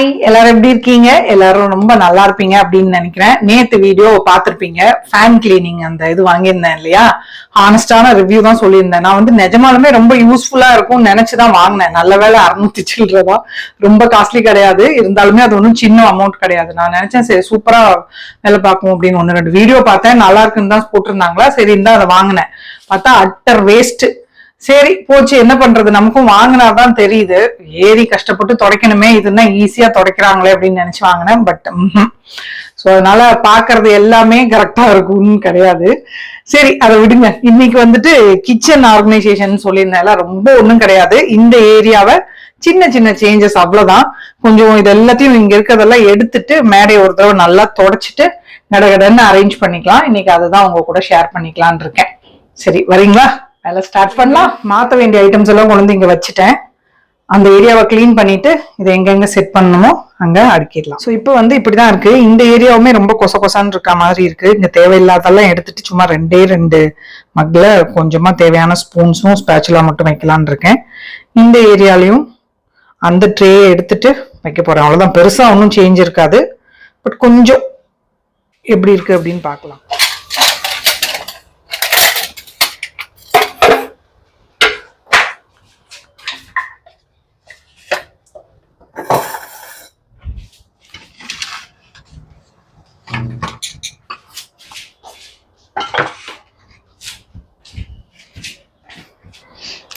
Hi, எல்லாரும் எப்படி இருக்கீங்க? எல்லாரும் ரொம்ப நல்லா இருப்பீங்க அப்படின்னு நினைக்கிறேன். நேத்து வீடியோ பார்த்திருப்பீங்க, ஃபேன் கிளீனிங் அந்த இது வாங்கியிருந்தேன் இல்லையா? ஹானஸ்டான ரிவ்யூ தான் சொல்லியிருந்தேன். நான் வந்து நிஜமாலுமே ரொம்ப யூஸ்ஃபுல்லா இருக்கும் நினைச்சுதான் வாங்கினேன். நல்ல வேலை 600 சில்லறதா, ரொம்ப காஸ்ட்லி கிடையாது. இருந்தாலுமே அது ஒன்றும் சின்ன அமௌண்ட் கிடையாது. நான் நினைச்சேன் சரி சூப்பரா வேலை பார்க்கும் அப்படின்னு 1-2 வீடியோ பார்த்தேன், நல்லா இருக்குன்னு தான் போட்டிருந்தாங்களா, சரி இருந்தா அதை வாங்கினேன். பார்த்தா அட்டர் வேஸ்ட். சரி போச்சு, என்ன பண்றது, நமக்கும் வாங்கினாதான் தெரியுது. ஏறி கஷ்டப்பட்டு துடைக்கணுமே, இதுன்னா ஈஸியா துடைக்கிறாங்களே அப்படின்னு நினைச்சு வாங்கினேன். பட் சோ அதனால பாக்குறது எல்லாமே கரெக்டா இருக்கும்னு கிடையாது. சரி அதை விடுங்க. இன்னைக்கு வந்துட்டு கிச்சன் ஆர்கனைசேஷன் சொல்லியிருந்தேன்ல, ரொம்ப ஒண்ணும் கிடையாது. இந்த ஏரியாவை சின்ன சின்ன சேஞ்சஸ் அவ்வளவுதான். கொஞ்சம் இது எல்லாத்தையும் இங்க இருக்கிறதெல்லாம் எடுத்துட்டு மேடையை ஒரு தடவை நல்லா தொடச்சிட்டு கடகடன்னு அரேஞ்ச் பண்ணிக்கலாம். இன்னைக்கு அதுதான் உங்க கூட ஷேர் பண்ணிக்கலான் இருக்கேன். சரி வரீங்களா? வேலை ஸ்டார்ட் பண்ணலாம். மாத்த வேண்டிய ஐட்டம்ஸ் எல்லாம் கொண்டு வந்து இங்க வச்சுட்டேன். அந்த ஏரியாவை கிளீன் பண்ணிட்டு இதை எங்கெங்க செட் பண்ணணுமோ அங்க அடுக்கிடலாம். ஸோ இப்போ வந்து இப்படிதான் இருக்கு. இந்த ஏரியாவுமே ரொம்ப கொசன்னு இருக்க மாதிரி இருக்கு. இங்க தேவையில்லாதெல்லாம் எடுத்துட்டு சும்மா 2 மக்ல கொஞ்சமா தேவையான ஸ்பூன்ஸும் ஸ்பேச்சுலா மட்டும் வைக்கலான் இருக்கேன். இந்த ஏரியாலையும் அந்த ட்ரே எடுத்துட்டு வைக்க போறேன். அவ்வளவுதான், பெருசா ஒன்றும் சேஞ்ச் இருக்காது. பட் கொஞ்சம் எப்படி இருக்கு அப்படின்னு பார்க்கலாம்.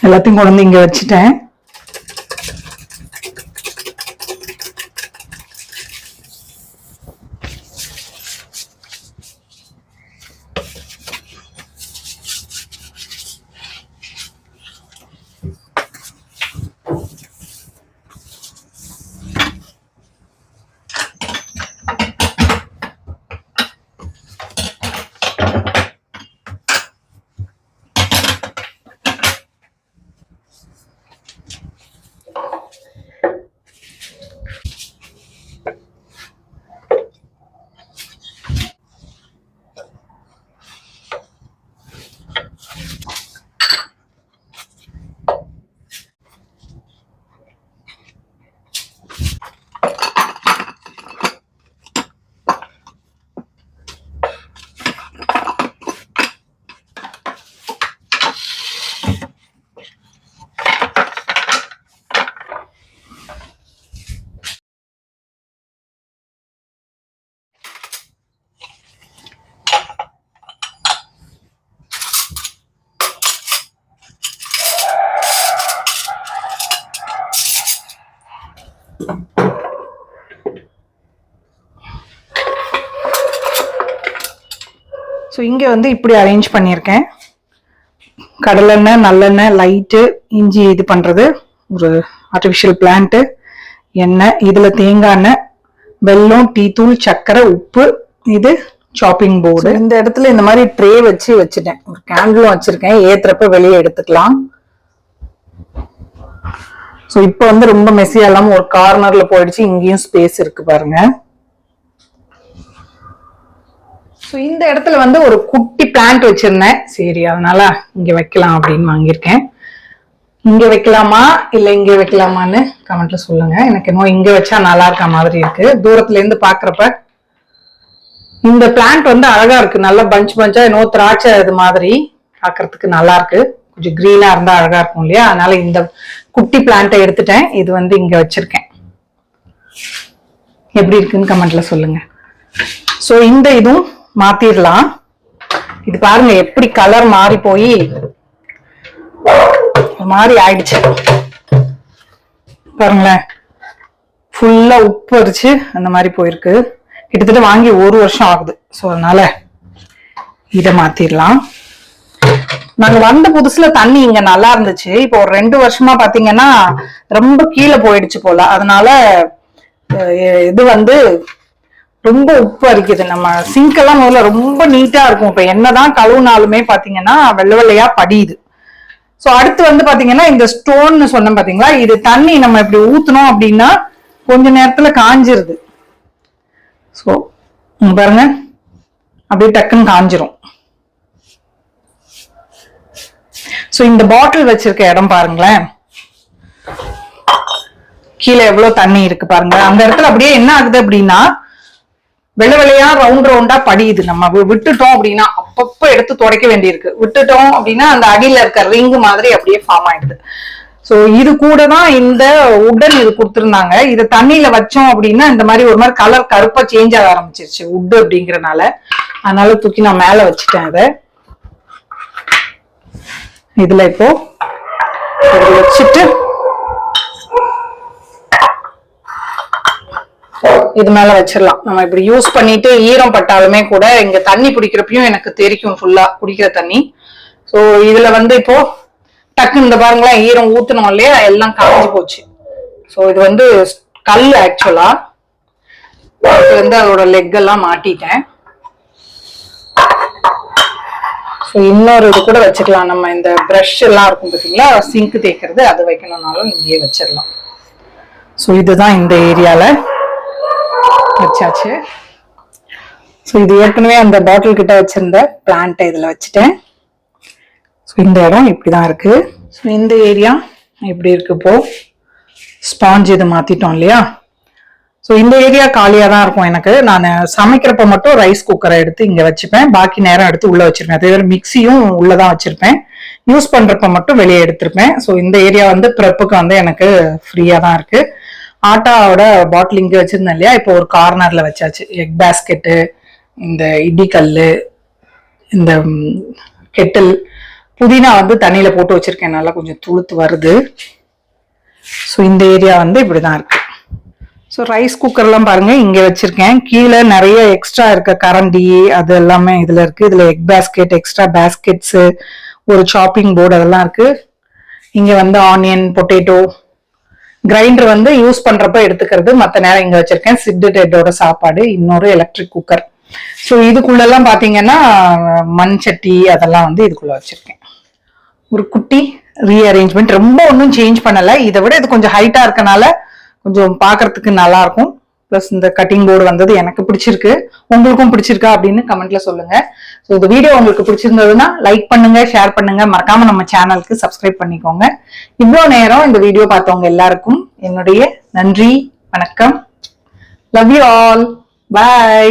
எல்லாத்தையும் கொண்டு வந்து இங்க வச்சுட்டேன். ஸோ இங்கே வந்து இப்படி அரேஞ்ச் பண்ணியிருக்கேன். கடலெண்ணெய், நல்லெண்ணெய், லைட்டு, இஞ்சி இது பண்ணுறது, ஒரு ஆர்டிஃபிஷியல் பிளான்ட்டு, எண்ணெய், இதில் தேங்காய் எண்ணெய், வெல்லம், டீ தூள், சர்க்கரை, உப்பு, இது சாப்பிங் போர்டு. இந்த இடத்துல இந்த மாதிரி ட்ரே வச்சுட்டேன். ஒரு கேண்டிலும் வச்சிருக்கேன், ஏத்துறப்ப வெளியே எடுத்துக்கலாம். ஸோ இப்போ வந்து ரொம்ப மெஸ்ஸியா இல்லாமல் ஒரு கார்னர்ல போயிடுச்சு. இங்கேயும் ஸ்பேஸ் இருக்கு பாருங்க. ஸோ இந்த இடத்துல வந்து ஒரு குட்டி பிளான்ட் வச்சிருந்தேன். சரி அதனால இங்க வைக்கலாம் அப்படின்னு வாங்கியிருக்கேன். இங்க வைக்கலாமா இல்ல இங்க வைக்கலாமான்னு கமெண்ட்ல சொல்லுங்க. எனக்கு என்னமோ இங்க வச்சா நல்லா இருக்க மாதிரி இருக்கு. தூரத்துல இருந்து பாக்குறப்ப இந்த பிளான்ட் வந்து அழகா இருக்கு. நல்லா பஞ்சா என்னவோ திராட்சை இது மாதிரி பாக்குறதுக்கு நல்லா இருக்கு. கொஞ்சம் கிரீனா இருந்தா அழகா இருக்கும் இல்லையா? அதனால இந்த குட்டி பிளான்ட்டை எடுத்துட்டேன். இது வந்து இங்க வச்சிருக்கேன். எப்படி இருக்குன்னு கமெண்ட்ல சொல்லுங்க. ஸோ இந்த இதுவும் மாத்திரலாம். இது பாருங்க எப்படி கலர் மாறி போய் மாறி ஆயிடுச்சு பாருங்களேன். ஃபுல்லா உப்பு அரிச்சு அந்த மாதிரி போயிருக்கு. கிட்டத்தட்ட வாங்கி 1 வருஷம் ஆகுது. ஸோ அதனால இதை மாத்திரலாம். நாங்க வந்த புதுசுல தண்ணி இங்க நல்லா இருந்துச்சு. இப்போ ஒரு 2 வருஷமா பாத்தீங்கன்னா ரொம்ப கீழே போயிடுச்சு போல. அதனால இது வந்து ரொம்ப உப்பு அரிக்குது. நம்ம சிங்க் எல்லாம் முதல்ல ரொம்ப நீட்டா இருக்கும். இப்ப என்னதான் கழுவுனாலுமே பாத்தீங்கன்னா வெள்ளை வெள்ளையா படியுது. சோ அடுத்து வந்து பாத்தீங்கன்னா இந்த ஸ்டோன் சொன்னேன் பாத்தீங்களா, இது தண்ணி நம்ம இப்படி ஊத்தணும் அப்படின்னா கொஞ்ச நேரத்துல காஞ்சிருது. சோ பாருங்க அப்படியே டக்குன்னு காஞ்சிரும். சோ இந்த பாட்டில் வச்சிருக்க இடம் பாருங்களேன், கீழே எவ்வளவு தண்ணி இருக்கு பாருங்க. அந்த இடத்துல அப்படியே என்ன ஆகுது அப்படின்னா வெள்ளை வெள்ளையா ரவுண்ட் ரவுண்டா படியுது. நம்ம விட்டுட்டோம் அப்படின்னா அப்பப்ப எடுத்து துடைக்க வேண்டியிருக்கு. விட்டுட்டோம் அப்படின்னா அந்த அடியில இருக்க ரிங்கு மாதிரி அப்படியே ஃபார்ம் ஆயிடுது. சோ இது கூட தான் இந்த உடன் இது கொடுத்துருந்தாங்க. இதை தண்ணியில வச்சோம் அப்படின்னா இந்த மாதிரி ஒரு மாதிரி கலர் கருப்பா சேஞ்ச் ஆக ஆரம்பிச்சிருச்சு உட் அப்படிங்கறனால. அதனால தூக்கி நான் மேல வச்சுட்டேன். அதை இதுல இப்போ வச்சுட்டு இது மேல வச்சிடலாம். நம்ம இப்படி யூஸ் பண்ணிட்டு ஈரம் பட்டாலுமே கூட இங்க தண்ணி பிடிக்கிறப்பையும் எனக்கு தெரிக்கும் ஃபுல்லா குடிக்கிற தண்ணி. சோ இதுல வந்து இப்போ டக்கு இந்த பாருங்களேன், ஈரம் ஊத்தணும் இல்லையா, எல்லாம் காஞ்சி போச்சு. சோ இது வந்து கல் ஆக்சுவலா. வந்து அதோட லெக் எல்லாம் மாட்டிட்டேன். ஸோ இன்னொரு இது கூட வச்சுக்கலாம். நம்ம இந்த ப்ரஷ் எல்லாம் இருக்கும் பார்த்தீங்களா, சிங்க் தேய்க்கிறது, அது வைக்கணும்னாலும் இங்கேயே வச்சிடலாம். ஸோ இதுதான் இந்த ஏரியால வச்சாச்சு. ஸோ இது ஏற்கனவே அந்த பாட்டில் கிட்ட வச்சிருந்த பிளான்ட்டை இதுல வச்சுட்டேன். ஸோ இந்த இடம் இப்படிதான் இருக்கு. ஸோ இந்த ஏரியா இப்படி இருக்கு. இப்போ ஸ்பாஞ்ச் இது மாத்திட்டோம் இல்லையா. ஸோ இந்த ஏரியா காலியா தான் இருக்கும் எனக்கு. நான் சமைக்கிறப்ப மட்டும் ரைஸ் குக்கரை எடுத்து இங்க வச்சுப்பேன், பாக்கி நேரம் எடுத்து உள்ள வச்சிருப்பேன். அதே மாதிரி மிக்சியும் உள்ளதான் வச்சிருப்பேன். யூஸ் பண்றப்ப மட்டும் வெளியே எடுத்திருப்பேன். ஸோ இந்த ஏரியா வந்து ப்ரெப்புக்கு வந்து எனக்கு ஃப்ரீயா தான் இருக்கு. ஆட்டாவோட பாட்டில் இங்க வச்சிருந்தேன் இல்லையா, இப்போ ஒரு கார்னர்ல வச்சாச்சு. எக் பேஸ்கெட்டு, இந்த இடிக்கல்லு, இந்த கெட்டில், புதினா வந்து தண்ணியில போட்டு வச்சிருக்கேன், நல்லா கொஞ்சம் துளுத்து வருது. ஸோ இந்த ஏரியா வந்து இப்படிதான் இருக்கு. ஸோ ரைஸ் குக்கர்லாம் பாருங்க இங்க வச்சிருக்கேன். கீழே நிறைய எக்ஸ்ட்ரா இருக்க கரண்டி அது எல்லாமே இதுல இருக்கு. இதுல எக் பேஸ்கெட், எக்ஸ்ட்ரா பேஸ்கெட்ஸ், ஒரு சாப்பிங் போர்டு அதெல்லாம் இருக்கு. இங்க வந்து ஆனியன், பொட்டேட்டோ, கிரைண்டர் வந்து யூஸ் பண்றப்ப எடுத்துக்கிறது, மற்ற நேரம் இங்க வச்சிருக்கேன். சிட்டு டெட்டோட சாப்பாடு, இன்னொரு எலக்ட்ரிக் குக்கர். ஸோ இதுக்குள்ள எல்லாம் பாத்தீங்கன்னா மண் சட்டி அதெல்லாம் வந்து இதுக்குள்ள வச்சிருக்கேன். ஒரு குட்டி ரீஅரேஞ்ச்மெண்ட், ரொம்ப ஒன்றும் சேஞ்ச் பண்ணல. இதை விட இது கொஞ்சம் ஹைட்டா இருக்கனால கொஞ்சம் பாக்குறதுக்கு நல்லா இருக்கும். பிளஸ் இந்த கட்டிங் போர்டு வந்தது எனக்கு பிடிச்சிருக்கு. உங்களுக்கும் பிடிச்சிருக்கா அப்படின்னு கமெண்ட்ல சொல்லுங்க. ஸோ இந்த வீடியோ உங்களுக்கு பிடிச்சிருந்ததுன்னா லைக் பண்ணுங்க, ஷேர் பண்ணுங்க, மறக்காம நம்ம சேனலுக்கு சப்ஸ்கிரைப் பண்ணிக்கோங்க. இவ்வளவு நேரம் இந்த வீடியோ பார்த்தவங்க எல்லாருக்கும் என்னுடைய நன்றி, வணக்கம். Love you all. பை.